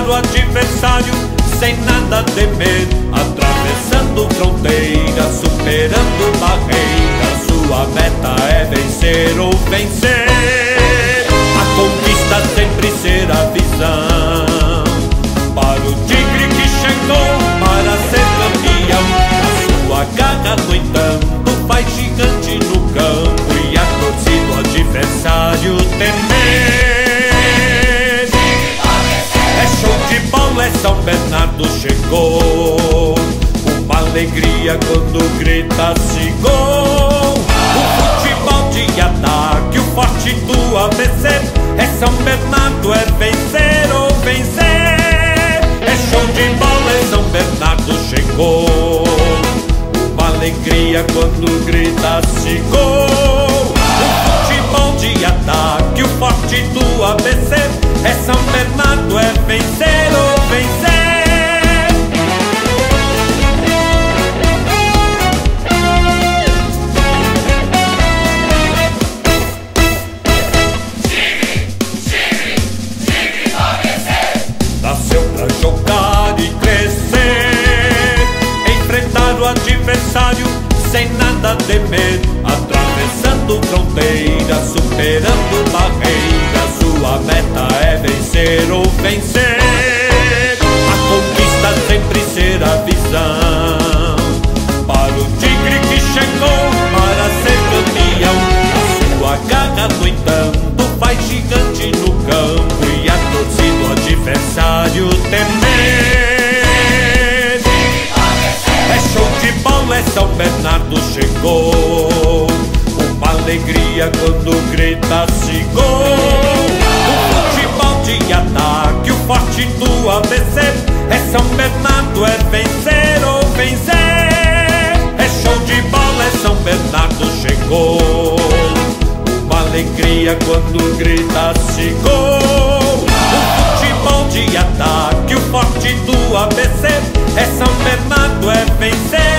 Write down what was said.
enfrentar o adversário sem nada temer, atravessando fronteiras, superando barreiras. Sua meta é vencer ou vencer. A conquista sempre será visão para o tigre que chegou para ser campeão. A sua garra, no entanto, faz gigante no campo e a torcida do adversário temer. É show de bola, é São Bernardo chegou. Uma alegria quando grita-se gol. O futebol de ataque, o forte do ABC. É São Bernardo, é vencer ou vencer. É show de bola, é São Bernardo chegou. Uma alegria quando grita-se gol. O futebol de ataque, o forte do ABC. É São Bernardo, é vencer ou vencer. Nasceu pra jogar e crescer, enfrentar o adversário sem nada temer, atravessando fronteiras, superando barreiras. Sua meta é vencer ou vencer. A conquista sempre será visão para o tigre que chegou para ser campeão. A sua garra, no entanto, faz gigante no campo e a torcida do adversário temer. É show de bola, é São Bernardo chegou. Uma alegria quando grita-se gol. O futebol de ataque, o forte do ABC. É São Bernardo, é vencer ou vencer. É show de bola, é São Bernardo chegou. Uma alegria quando grita-se gol. O futebol de ataque, o forte do ABC. É São Bernardo, é vencer.